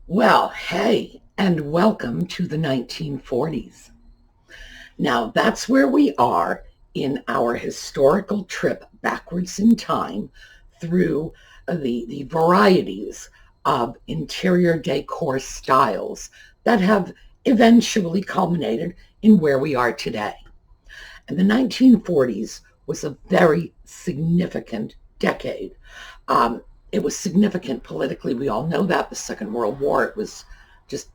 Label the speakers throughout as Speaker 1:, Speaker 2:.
Speaker 1: Well, hey, and welcome to the 1940s. Now, that's where we are in our historical trip backwards in time through the varieties of interior decor styles that have eventually culminated in where we are today. And the 1940s was a very significant decade. Um, it was significant politically. We all know that. The Second World War, it was just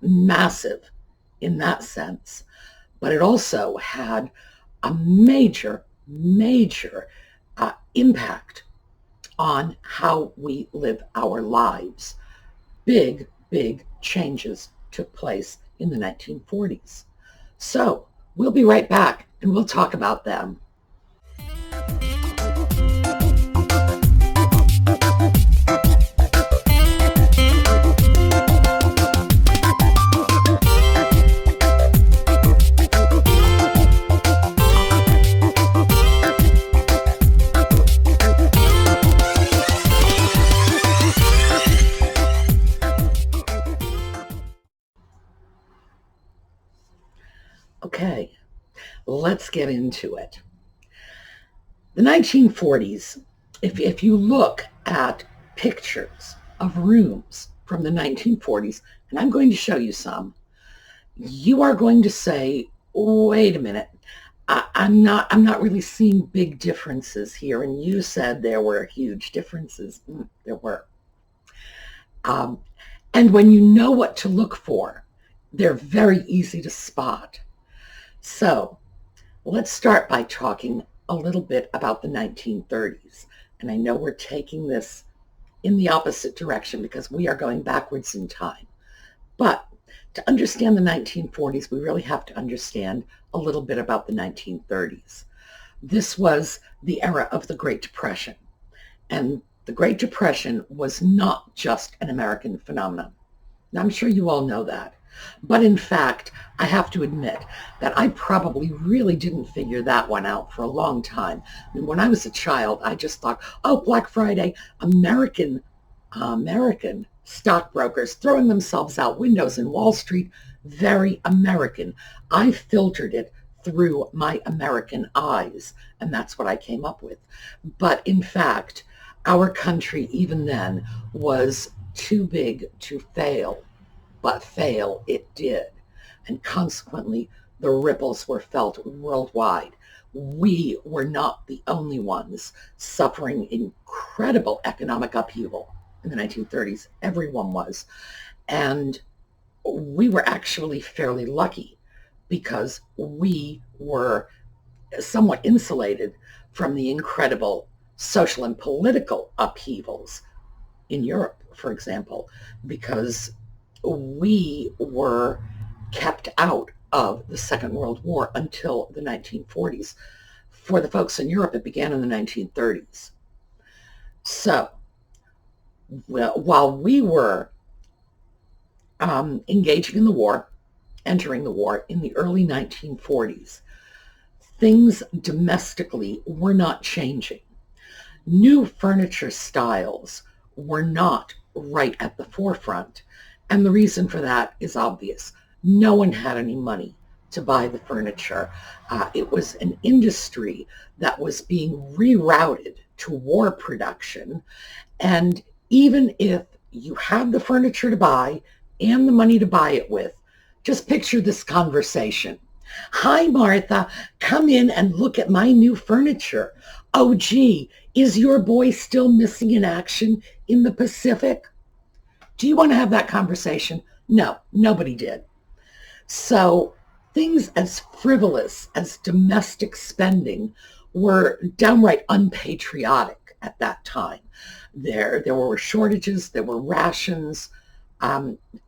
Speaker 1: massive in that sense. But it also had a major impact on how we live our lives. Big changes took place in the 1940s. So we'll be right back and we'll talk about them. Okay, let's get into it. The 1940s, if you look at pictures of rooms from the 1940s, and I'm going to show you some, you are going to say, wait a minute, I'm not really seeing big differences here. And you said there were huge differences. There were. Um, and when you know what to look for, they're very easy to spot. So let's start by talking a little bit about the 1930s. And I know we're taking this in the opposite direction because we are going backwards in time. But to understand the 1940s, we really have to understand a little bit about the 1930s. This was the era of the Great Depression. And the Great Depression was not just an American phenomenon. Now, I'm sure you all know that. But in fact, I have to admit that I probably really didn't figure that one out for a long time. I mean, when I was a child, I just thought, oh, Black Friday, American stockbrokers throwing themselves out windows in Wall Street, very American. I filtered it through my American eyes, and that's what I came up with. But in fact, our country, even then, was too big to fail, but fail it did. And consequently, the ripples were felt worldwide. We were not the only ones suffering incredible economic upheaval in the 1930s. Everyone was. And we were actually fairly lucky because we were somewhat insulated from the incredible social and political upheavals in Europe, for example, because we were kept out of the Second World War until the 1940s. For the folks in Europe, it began in the 1930s. So while we were engaging in the war, entering the war in the early 1940s, things domestically were not changing. New furniture styles were not right at the forefront. And the reason for that is obvious. No one had any money to buy the furniture. It was an industry that was being rerouted to war production. And even if you had the furniture to buy and the money to buy it with, just picture this conversation. Hi, Martha, come in and look at my new furniture. Oh, gee, is your boy still missing in action in the Pacific? Do you want to have that conversation? No, nobody did. So things as frivolous as domestic spending were downright unpatriotic at that time. There were shortages, there were rations.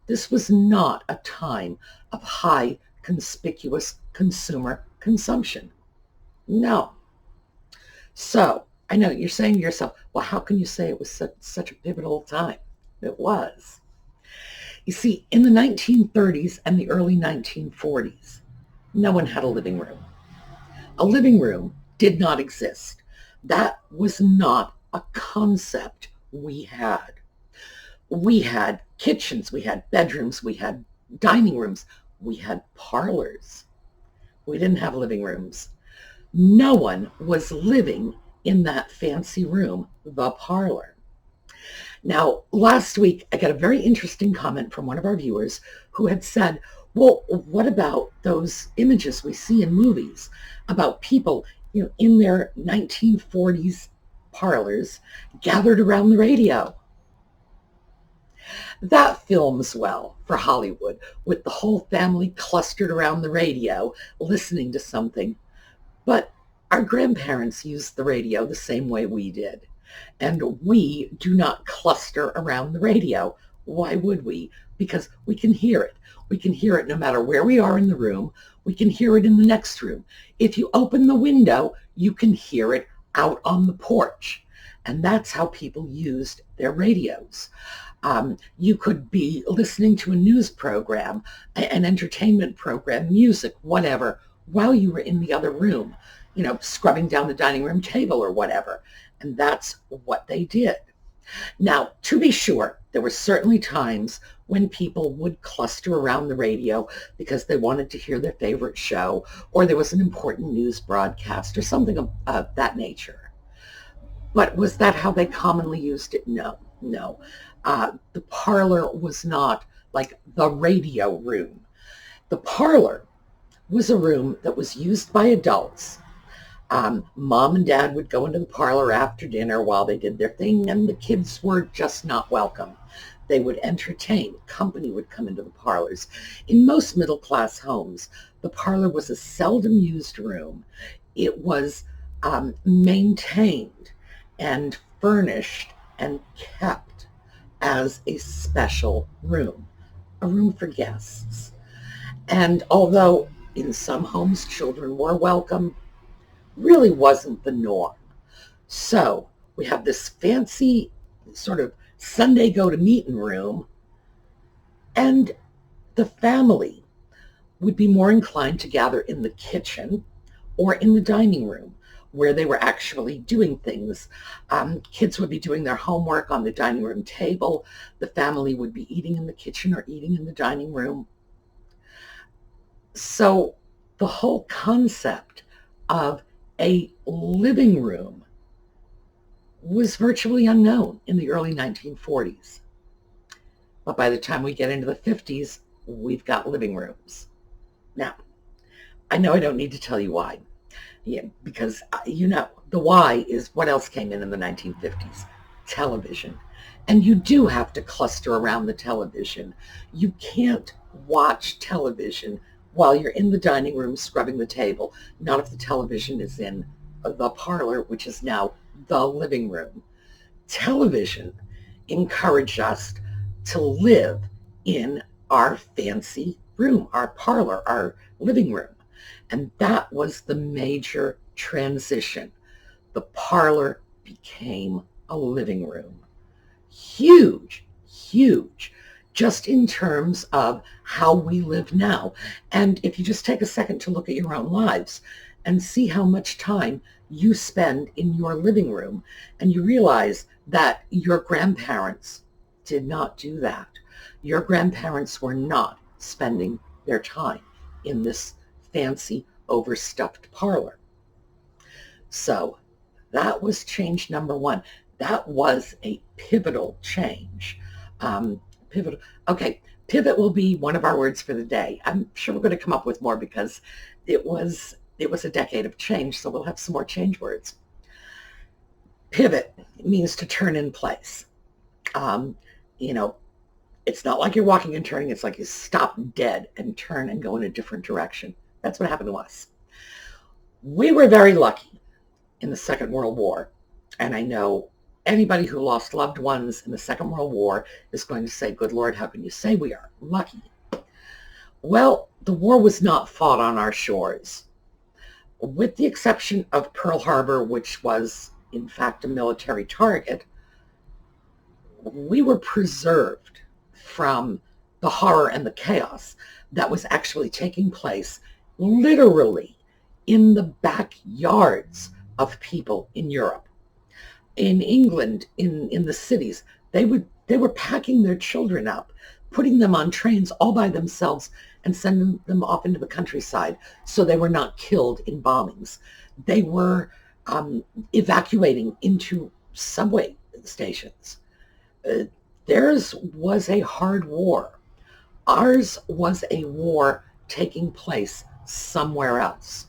Speaker 1: This was not a time of high conspicuous consumer consumption. No. So I know you're saying to yourself, well, how can you say it was such a pivotal time? It was. You see, in the 1930s and the early 1940s, no one had a living room. A living room did not exist. That was not a concept we had. We had kitchens, we had bedrooms, we had dining rooms, we had parlors. We didn't have living rooms. No one was living in that fancy room, the parlor. Now, last week, I got a very interesting comment from one of our viewers who had said, well, what about those images we see in movies about people, in their 1940s parlors gathered around the radio? That films well for Hollywood, with the whole family clustered around the radio listening to something. But our grandparents used the radio the same way we did. And we do not cluster around the radio. Why would we? Because we can hear it. We can hear it no matter where we are in the room. We can hear it in the next room. If you open the window, you can hear it out on the porch. And that's how people used their radios. You could be listening to a news program, an entertainment program, music, whatever, while you were in the other room, scrubbing down the dining room table or whatever. And that's what they did. Now, to be sure, there were certainly times when people would cluster around the radio because they wanted to hear their favorite show, or there was an important news broadcast or something of that nature. But was that how they commonly used it? No. The parlor was not like the radio room. The parlor was a room that was used by adults. Mom and Dad would go into the parlor after dinner while they did their thing, and the kids were just not welcome. They would entertain. Company would come into the parlors. In most middle-class homes, the parlor was a seldom used room. It was maintained and furnished and kept as a special room, a room for guests. And although in some homes children were welcome, really wasn't the norm. So we have this fancy sort of Sunday go-to-meeting room, and the family would be more inclined to gather in the kitchen or in the dining room where they were actually doing things. Kids would be doing their homework on the dining room table. The family would be eating in the kitchen or eating in the dining room. So the whole concept of a living room was virtually unknown in the early 1940s. But by the time we get into the 50s, we've got living rooms. Now, I know I don't need to tell you why. Because the why is what else came in the 1950s? Television. And you do have to cluster around the television. You can't watch television while you're in the dining room scrubbing the table, not if the television is in the parlor, which is now the living room. Television encouraged us to live in our fancy room, our parlor, our living room. And that was the major transition. The parlor became a living room. Huge, just in terms of how we live now. And if you just take a second to look at your own lives and see how much time you spend in your living room, and you realize that your grandparents did not do that. Your grandparents were not spending their time in this fancy, overstuffed parlor. So that was change number one. That was a pivotal change. Pivot will be one of our words for the day. I'm sure we're going to come up with more because it was a decade of change, so we'll have some more change words. Pivot means to turn in place. It's not like you're walking and turning. It's like you stop dead and turn and go in a different direction. That's what happened to us. We were very lucky in the Second World War, and I know anybody who lost loved ones in the Second World War is going to say, good Lord, how can you say we are lucky? Well, the war was not fought on our shores. With the exception of Pearl Harbor, which was in fact a military target, we were preserved from the horror and the chaos that was actually taking place literally in the backyards of people in Europe. In England, in the cities, they would They were packing their children up, putting them on trains all by themselves and sending them off into the countryside so they were not killed in bombings. They were evacuating into subway stations. Uh, Theirs was a hard war. Ours was a war taking place somewhere else.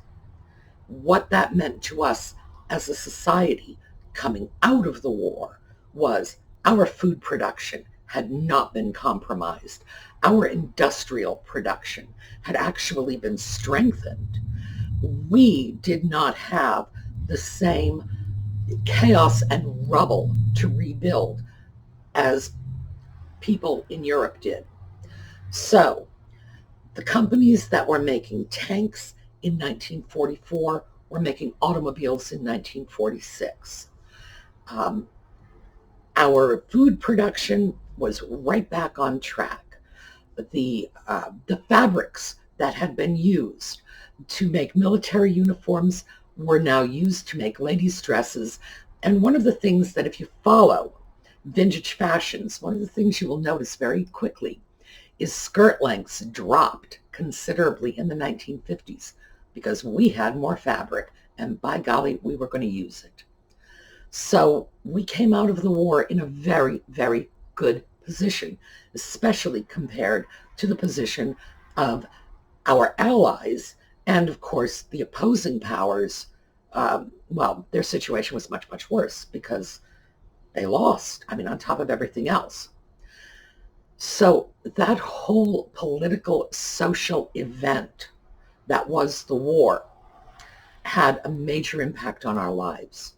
Speaker 1: What that meant to us as a society coming out of the war was our food production had not been compromised. Our industrial production had actually been strengthened. We did not have the same chaos and rubble to rebuild as people in Europe did. So the companies that were making tanks in 1944 were making automobiles in 1946. Um, our food production was right back on track. The fabrics that had been used to make military uniforms were now used to make ladies' dresses. And one of the things that if you follow vintage fashions, one of the things you will notice very quickly is skirt lengths dropped considerably in the 1950s because we had more fabric and by golly, we were going to use it. So we came out of the war in a very, very good position, especially compared to the position of our allies and, of course, the opposing powers. Well, their situation was much, much worse because they lost, I mean, on top of everything else. So that whole political, social event that was the war had a major impact on our lives.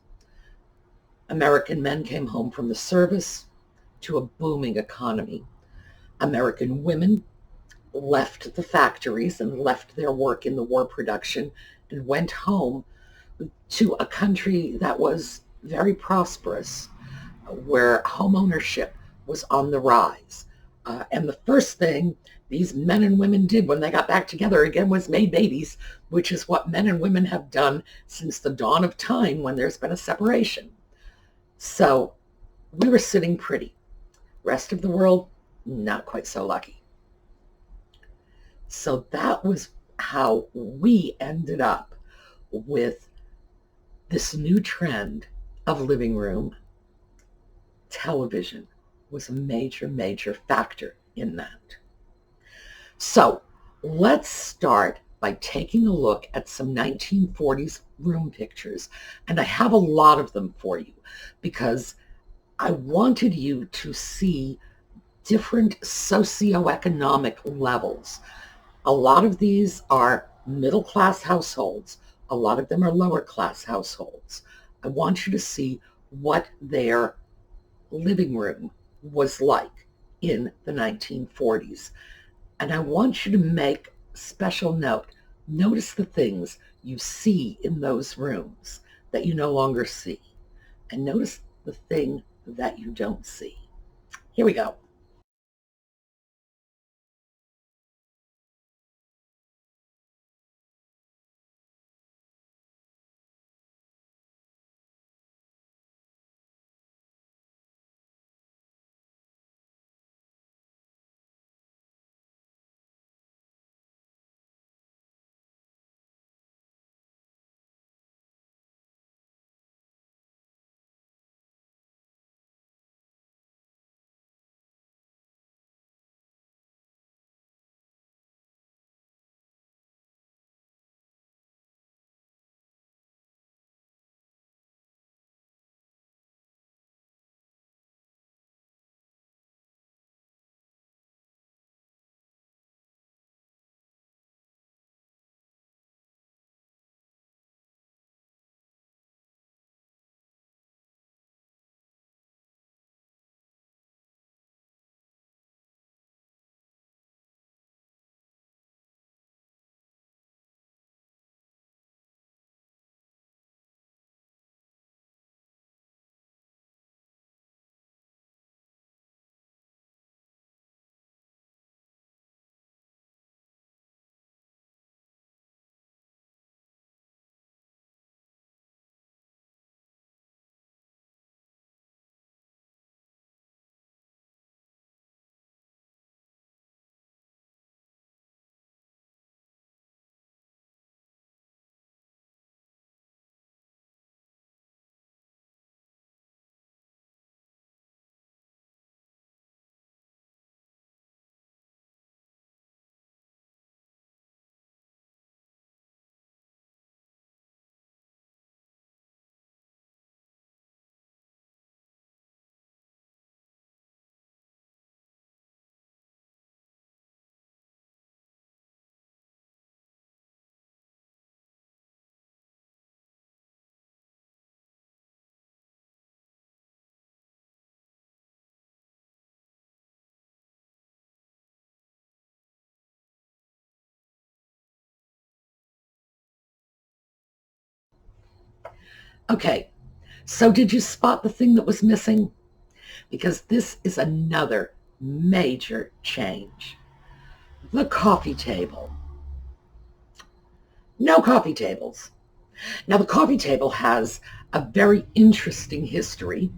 Speaker 1: American men came home from the service to a booming economy. American women left the factories and left their work in the war production and went home to a country that was very prosperous, where home ownership was on the rise. And the first thing these men and women did when they got back together again was made babies, which is what men and women have done since the dawn of time when there's been a separation. So we were sitting pretty. Rest of the world, not quite so lucky. So that was how we ended up with this new trend of living room. Television was a major, major factor in that. So let's start by taking a look at some 1940s room pictures. And I have a lot of them for you because I wanted you to see different socioeconomic levels. A lot of these are middle-class households. A lot of them are lower-class households. I want you to see what their living room was like in the 1940s. And I want you to make special note. Notice the things you see in those rooms that you no longer see. And notice the thing that you don't see. Here we go. Okay, so did you spot the thing that was missing? Because this is another major change. The coffee table. No coffee tables. Now, the coffee table has a very interesting history,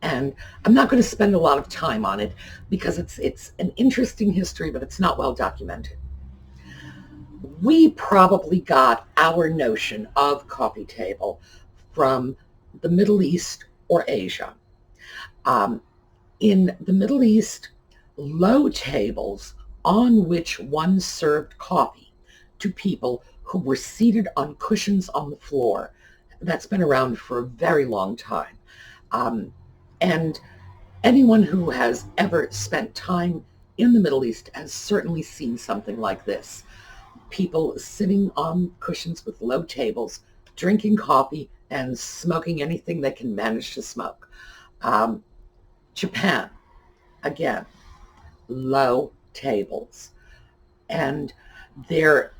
Speaker 1: and I'm not going to spend a lot of time on it because it's an interesting history, but it's not well documented. We probably got our notion of coffee table from the Middle East or Asia. In the Middle East, low tables on which one served coffee to people who were seated on cushions on the floor. That's been around for a very long time. And anyone who has ever spent time in the Middle East has certainly seen something like this. People sitting on cushions with low tables, drinking coffee and smoking anything they can manage to smoke. Japan, again, low tables. And there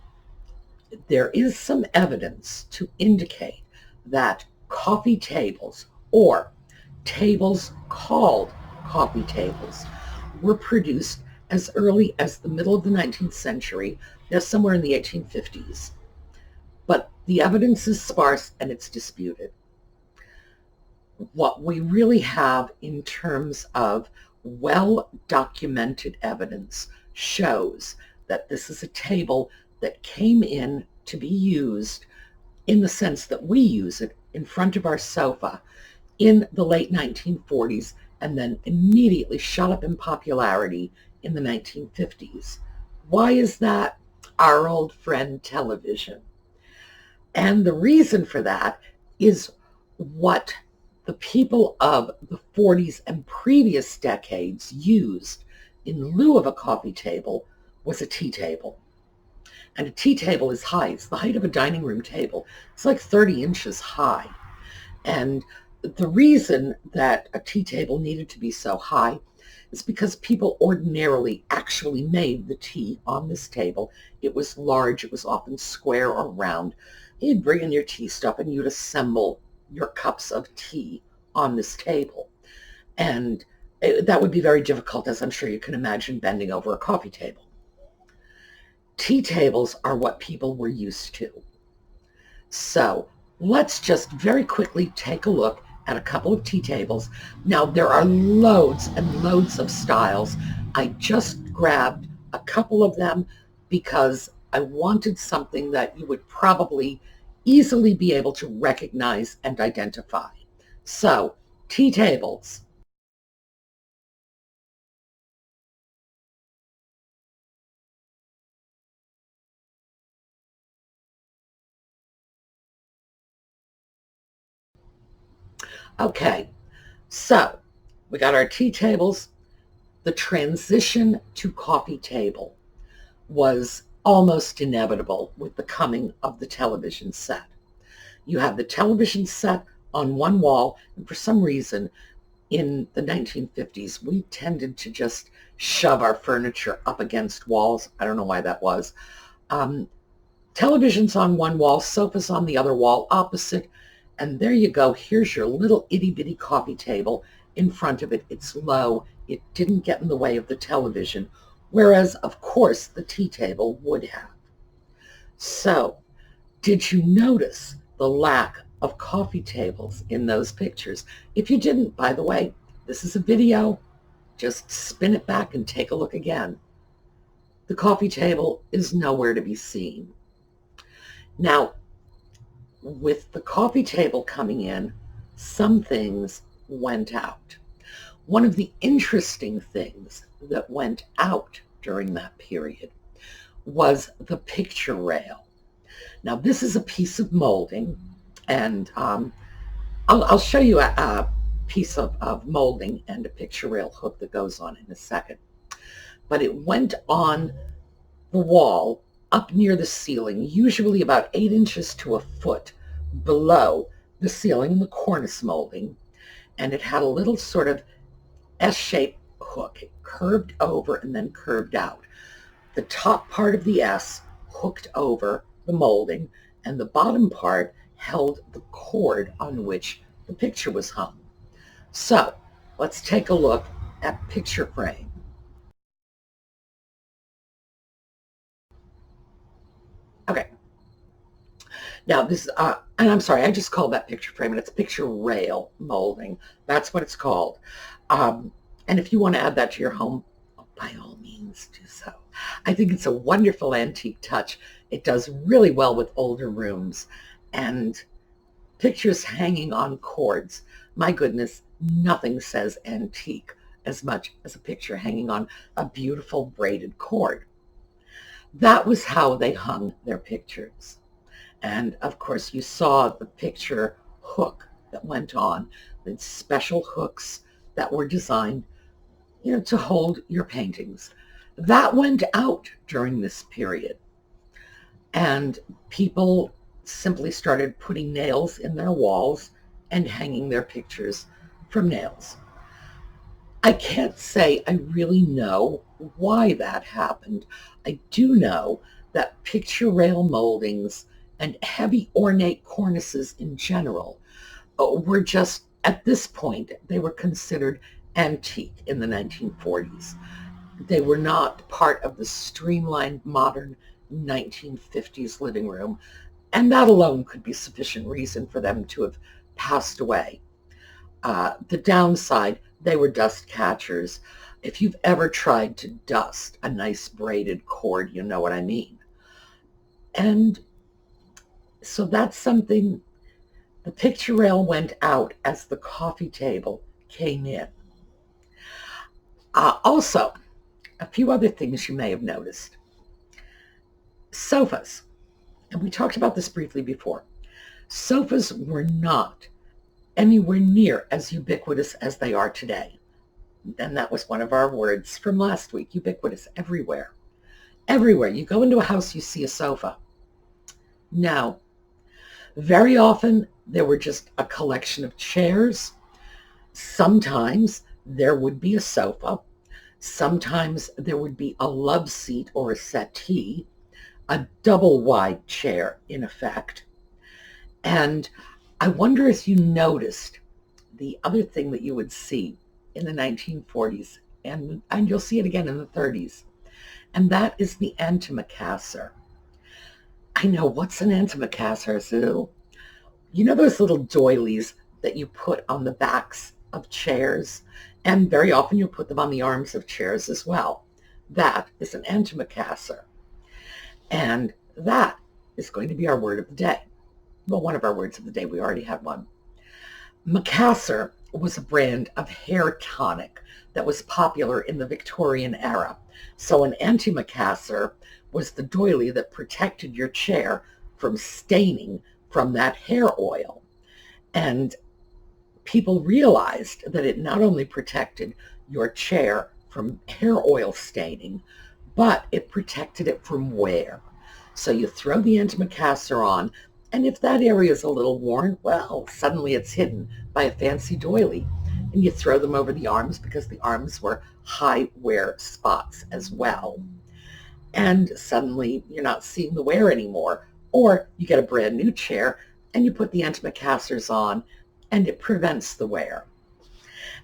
Speaker 1: is some evidence to indicate that coffee tables, or tables called coffee tables, were produced as early as the middle of the 19th century, somewhere in the 1850s. But the evidence is sparse and it's disputed. What we really have in terms of well-documented evidence shows that this is a table that came in to be used in the sense that we use it in front of our sofa in the late 1940s and then immediately shot up in popularity in the 1950s. Why is that? Our old friend television. And the reason for that is what the people of the 40s and previous decades used in lieu of a coffee table was a tea table. And a tea table is high. It's the height of a dining room table. It's like 30 inches high. And the reason that a tea table needed to be so high is because people ordinarily actually made the tea on this table. It was large. It was often square or round. You'd bring in your tea stuff and you'd assemble your cups of tea on this table. And that would be very difficult, as I'm sure you can imagine, bending over a coffee table. Tea tables are what people were used to. So let's just very quickly take a look at a couple of tea tables. Now, there are loads and loads of styles. I just grabbed a couple of them because I wanted something that you would probably easily be able to recognize and identify. So, tea tables. Okay, so we got our tea tables. The transition to coffee table was almost inevitable with the coming of the television set. You have the television set on one wall, and for some reason in the 1950s, we tended to just shove our furniture up against walls. I don't know why that was. Television's on one wall, sofa's on the other wall opposite, and there you go. Here's your little itty-bitty coffee table in front of it. It's low. It didn't get in the way of the television, whereas, of course, the tea table would have. So, did you notice the lack of coffee tables in those pictures? If you didn't, by the way, this is a video. Just spin it back and take a look again. The coffee table is nowhere to be seen. Now, with the coffee table coming in, some things went out. One of the interesting things that went out during that period was the picture rail. Now, this is a piece of molding, and I'll show you a piece of molding and a picture rail hook that goes on in a second. But it went on the wall up near the ceiling, usually about 8 inches to a foot below the ceiling in the cornice molding, and it had a little sort of S-shaped hook. It curved over and then curved out. The top part of the S hooked over the molding, and the bottom part held the cord on which the picture was hung. So let's take a look at picture frame. Okay. Now this, and I'm sorry, I just called that picture frame, and it's picture rail molding. That's what it's called. And if you want to add that to your home, by all means do so. I think it's a wonderful antique touch. It does really well with older rooms and pictures hanging on cords. My goodness, nothing says antique as much as a picture hanging on a beautiful braided cord. That was how they hung their pictures. And of course, you saw the picture hook that went on, the special hooks that were designed, to hold your paintings. That went out during this period. And people simply started putting nails in their walls and hanging their pictures from nails. I can't say I really know why that happened. I do know that picture rail moldings and heavy ornate cornices in general were just, at this point, they were considered antique in the 1940s. They were not part of the streamlined modern 1950s living room, and that alone could be sufficient reason for them to have passed away. The downside, they were dust catchers. If you've ever tried to dust a nice braided cord, you know what I mean. And so that's something. The picture rail went out as the coffee table came in. Also, a few other things you may have noticed. Sofas, and we talked about this briefly before. Sofas were not anywhere near as ubiquitous as they are today. And that was one of our words from last week, ubiquitous, everywhere. Everywhere. You go into a house, you see a sofa. Now, very often there were just a collection of chairs. Sometimes there would be a sofa. Sometimes there would be a love seat or a settee, a double wide chair in effect. And I wonder if you noticed the other thing that you would see in the 1940s, and you'll see it again in the 30s, and that is the antimacassar. I know, what's an antimacassar, Sue? You know those little doilies that you put on the backs of chairs? And very often you'll put them on the arms of chairs as well. That is an antimacassar. And that is going to be our word of the day. Well, one of our words of the day. We already had one. Macassar was a brand of hair tonic that was popular in the Victorian era. So an antimacassar was the doily that protected your chair from staining from that hair oil. And people realized that it not only protected your chair from hair oil staining, but it protected it from wear. So you throw the antimacassar on, and if that area is a little worn, well, suddenly it's hidden by a fancy doily. And you throw them over the arms because the arms were high wear spots as well. And suddenly you're not seeing the wear anymore. Or you get a brand new chair and you put the antimacassars on, and it prevents the wear.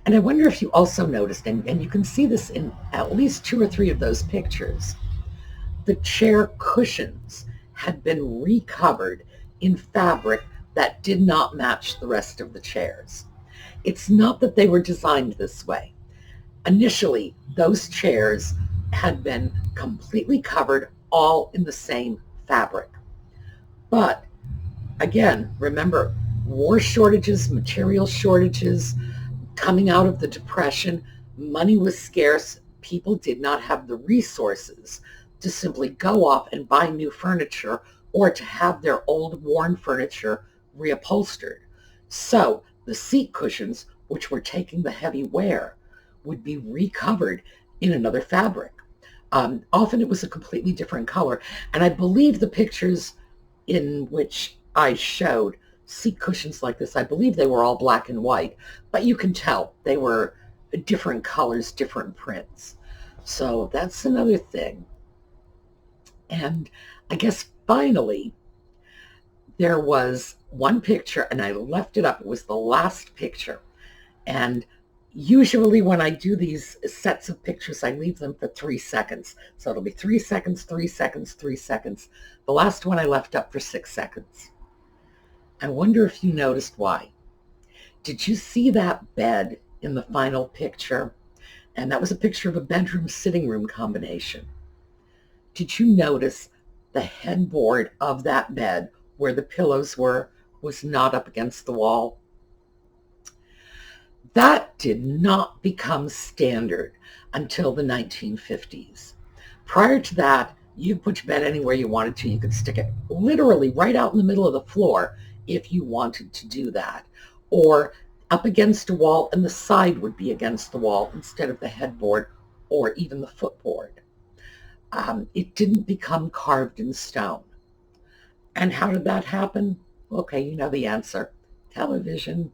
Speaker 1: And I wonder if you also noticed, and you can see this in at least 2 or 3 of those pictures, the chair cushions had been recovered in fabric that did not match the rest of the chairs. It's not that they were designed this way. Initially, those chairs had been completely covered all in the same fabric. But again, remember, war shortages, material shortages, coming out of the Depression, money was scarce. People did not have the resources to simply go off and buy new furniture or to have their old worn furniture reupholstered. So the seat cushions, which were taking the heavy wear, would be recovered in another fabric. Often it was a completely different color. And I believe the pictures in which I showed seat cushions like this, I believe they were all black and white, but you can tell they were different colors, different prints. So that's another thing. And I guess finally there was one picture and I left it up. It was the last picture. And usually when I do these sets of pictures, I leave them for 3 seconds. So it'll be 3 seconds, 3 seconds, 3 seconds. The last one I left up for 6 seconds. I wonder if you noticed why. Did you see that bed in the final picture? And that was a picture of a bedroom sitting room combination. Did you notice the headboard of that bed where the pillows were was not up against the wall? That did not become standard until the 1950s. Prior to that, you could put your bed anywhere you wanted to. You could stick it literally right out in the middle of the floor if you wanted to do that, or up against a wall, and the side would be against the wall instead of the headboard or even the footboard. It didn't become carved in stone. And how did that happen? Okay, you know the answer. Television.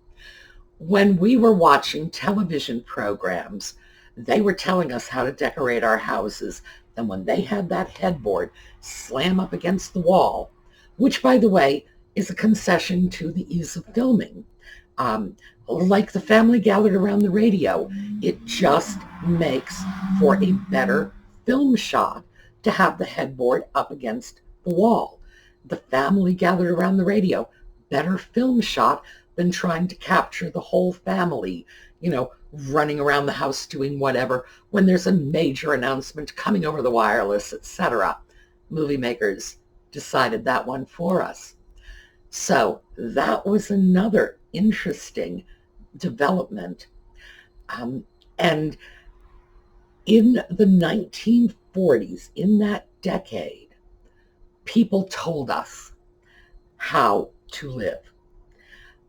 Speaker 1: When we were watching television programs, they were telling us how to decorate our houses. And when they had that headboard slam up against the wall, which, by the way, is a concession to the ease of filming, like the family gathered around the radio, it just makes for a better film shot to have the headboard up against the wall. The family gathered around the radio, better film shot than trying to capture the whole family, running around the house doing whatever when there's a major announcement coming over the wireless, etc. Movie makers decided that one for us. So that was another interesting development. And in the 1940s, in that decade, people told us how to live.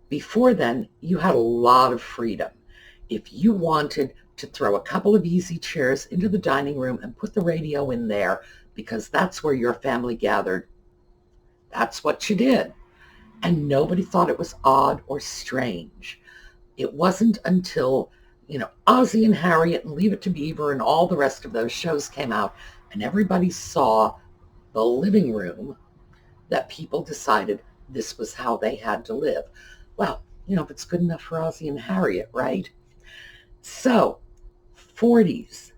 Speaker 1: Before then, you had a lot of freedom. If you wanted to throw a couple of easy chairs into the dining room and put the radio in there because that's where your family gathered, that's what you did. And nobody thought it was odd or strange. It wasn't until, Ozzie and Harriet and Leave It to Beaver and all the rest of those shows came out and everybody saw the living room that people decided this was how they had to live. Well, if it's good enough for Ozzie and Harriet, right? So, 40s,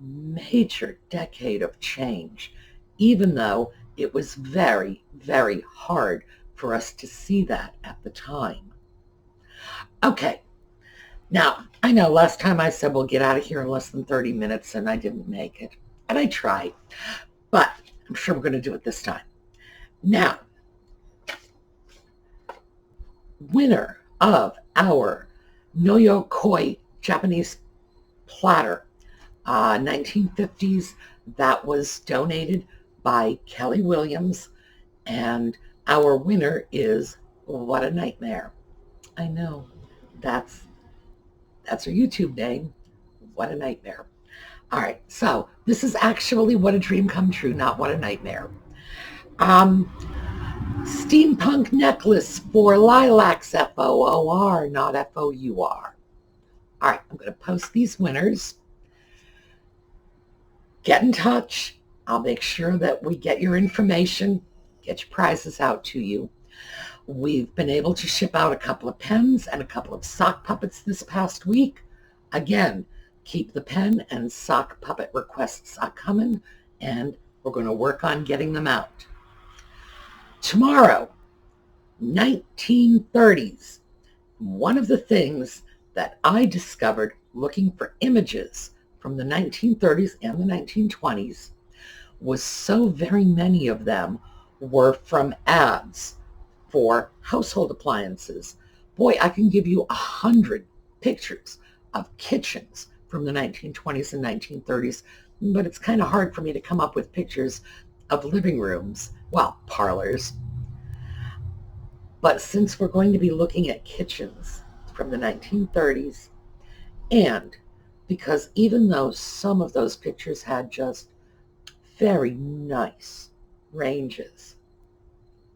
Speaker 1: major decade of change, even though it was very, very hard for us to see that at the time. Okay, now, I know last time I said we'll get out of here in less than 30 minutes, and I didn't make it. And I tried, but I'm sure we're going to do it this time. Now, winner of our Toyo Koi Japanese platter, 1950s, that was donated by Kelly Williams, and our winner is What a Nightmare. I know, that's her YouTube name, What a Nightmare. All right, so this is actually What a Dream Come True, not What a Nightmare. Steampunk necklace for lilacs, F-O-O-R, not F-O-U-R. All right, I'm going to post these winners. Get in touch. I'll make sure that we get your information, get your prizes out to you. We've been able to ship out a couple of pens and a couple of sock puppets this past week. Again, keep the pen and sock puppet requests coming, and we're going to work on getting them out. Tomorrow, 1930s. One of the things that I discovered looking for images from the 1930s and the 1920s was so very many of them were from ads for household appliances. Boy, I can give you 100 pictures of kitchens from the 1920s and 1930s, but it's kind of hard for me to come up with pictures of living rooms, well, parlors. But since we're going to be looking at kitchens from the 1930s, and because even though some of those pictures had just very nice ranges,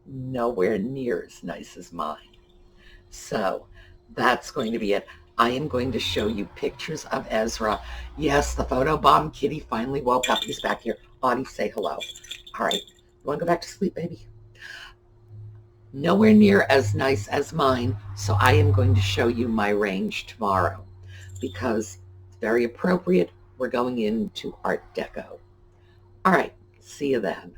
Speaker 1: nowhere near as nice as mine. So that's going to be it. I am going to show you pictures of Ezra. Yes, the photobomb kitty finally woke up. He's back here. Audie, say hello. All right. You want to go back to sleep, baby? Nowhere near as nice as mine, so I am going to show you my range tomorrow because it's very appropriate. We're going into Art Deco. All right, see you then.